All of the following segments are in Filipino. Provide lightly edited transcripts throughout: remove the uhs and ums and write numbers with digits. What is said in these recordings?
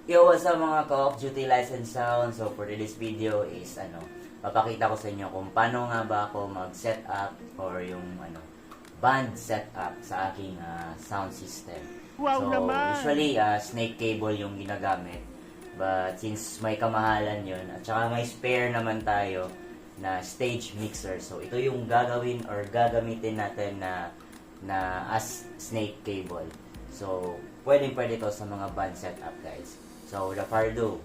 Yo, what's up mga Call of Duty License Sound? So for today's video is papakita ko sa inyo kung paano nga ba ako mag-set up or yung band setup sa aking sound system. Wow so naman! usually snake cable yung ginagamit. But since may kamahalan yun at saka may spare naman tayo na stage mixer. So ito yung gagawin or gagamitin natin na as snake cable. So pwede to sa mga band setup, guys. So without further ado,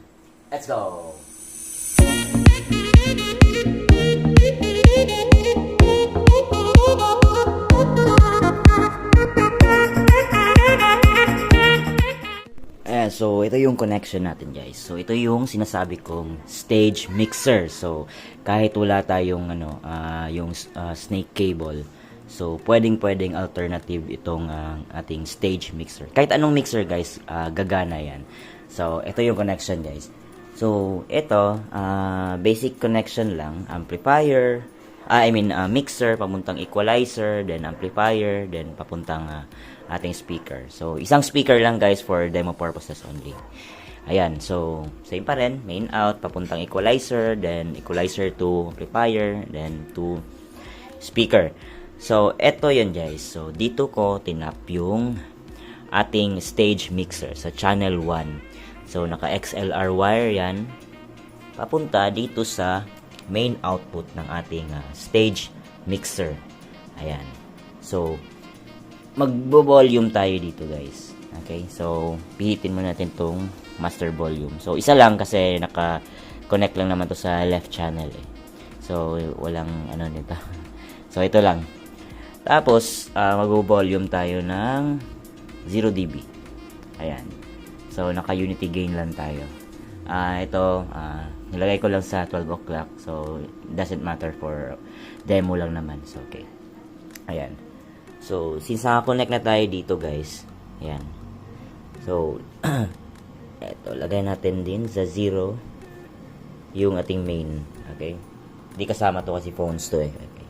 let's go! Ayan, so ito yung connection natin, guys. So ito yung sinasabi kong stage mixer. So kahit wala tayong snake cable, so pwedeng alternative itong ating stage mixer. Kahit anong mixer, guys, gagana yan. So ito yung connection, guys. So ito basic connection lang, amplifier, mixer papuntang equalizer, then amplifier, then papuntang ating speaker. So isang speaker lang, guys, for demo purposes only. Ayan, so same pa rin, main out papuntang equalizer, then equalizer to amplifier, then to speaker. So eto yun, guys. So dito ko tinap yung ating stage mixer sa channel 1. So naka XLR wire yan papunta dito sa main output ng ating stage mixer. Ayan. So magbo-volume tayo dito, guys. Okay? So pihitin mo natin tong master volume. So isa lang kasi naka-connect lang naman to sa left channel eh. So walang nito. So ito lang. Tapos magbo-volume tayo ng 0 dB. Ayan. So naka-unity gain lang tayo. Ito nilagay ko lang sa 12 o'clock. So doesn't matter for demo lang naman. So okay. Ayan. So since naka-connect na tayo dito, guys. Ayan. So eto, lagay natin din sa 0 yung ating main. Okay? Hindi kasama to kasi phones to eh. Okay.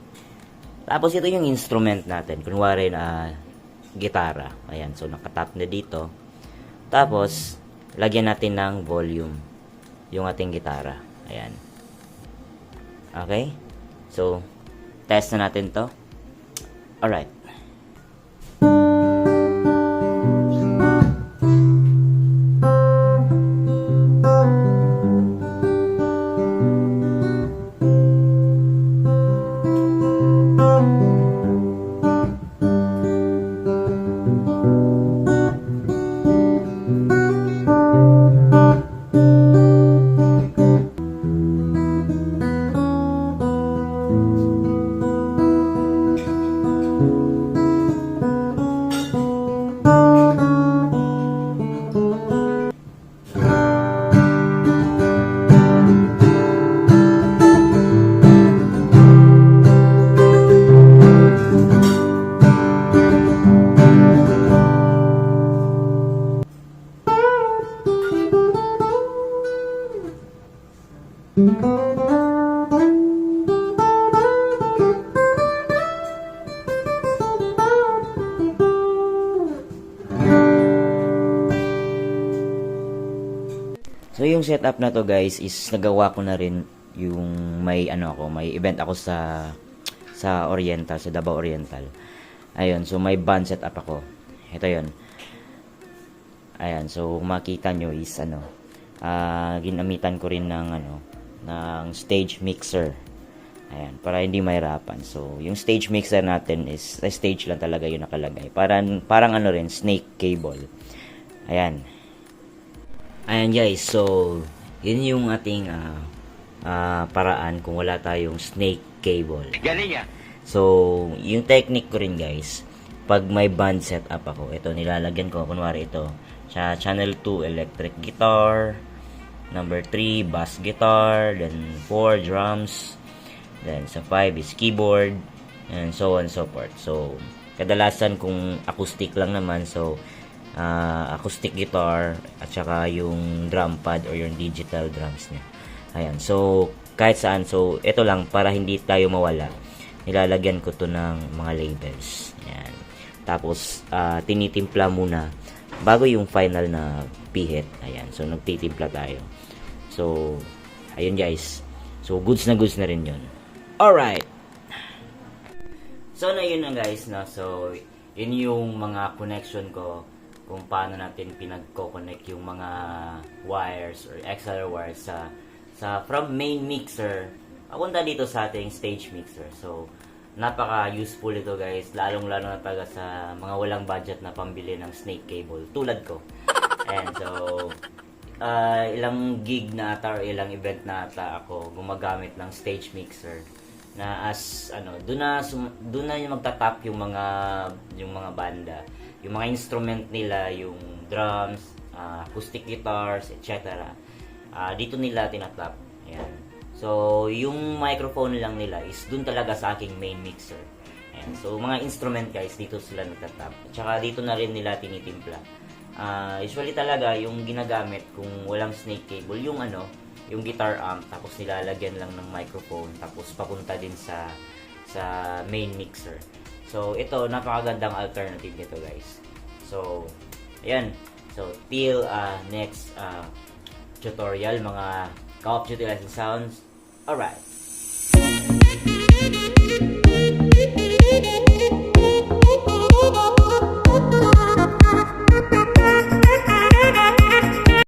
Tapos ito yung instrument natin. Kunwari na gitara. Ayan. So nakatap na dito. Tapos lagyan natin ng volume yung ating gitara. Ayan. Okay? So test na natin to. Alright. So yung setup na to, guys, is nagawa ko na rin yung may event ako sa Oriental, sa Davao Oriental. Ayun, so may band setup ako. Ito 'yon. Ayan, so makita nyo is ginamitan ko rin ng stage mixer. Ayan, para hindi mahirapan. So yung stage mixer natin is sa stage lang talaga yung nakalagay. Parang rin, snake cable. Ayan. Ayan, guys, so yun yung ating paraan kung wala tayong snake cable. Galing yan! So yung technique ko rin, guys, pag may band setup ako, ito nilalagyan ko, kunwari ito sa channel 2 electric guitar, number 3 bass guitar, then 4 drums, then sa 5 is keyboard, and so on and so forth. So kadalasan kung acoustic lang naman, so acoustic guitar at saka yung drum pad or yung digital drums niya. Ayan, so kahit saan. So ito lang para hindi tayo mawala, nilalagyan ko to ng mga labels. Ayan. Tapos tinitimpla muna bago yung final na pihit. Ayan, so nagtitimpla tayo. So, ayun guys. So, goods na rin yun. Alright! So, na yun na guys, no? So, yun yung mga connection ko kung paano natin pinagko-connect yung mga wires or XLR wires sa from main mixer papunta dito sa ating stage mixer. So, napaka-useful ito guys, lalong-lalo na talaga sa mga walang budget na pambili ng snake cable, tulad ko. And so, ilang gig na ata or ilang event na ata ako gumagamit ng stage mixer na as doon na yung magtatap yung mga banda, yung mga instrument nila, yung drums, acoustic guitars, etc. Dito nila tinatap. Ayan. So, yung microphone lang nila is dun talaga sa aking main mixer. Ayan. So, mga instrument guys, dito sila nagtatap. At saka dito na rin nila tinitimpla. Usually talaga, yung ginagamit kung walang snake cable, yung yung guitar amp, tapos nilalagyan lang ng microphone, tapos papunta din sa main mixer. So, ito, napakagandang alternative nito guys. So, ayan. So, till next tutorial, mga Call of Duty Lesson Sounds. Alright.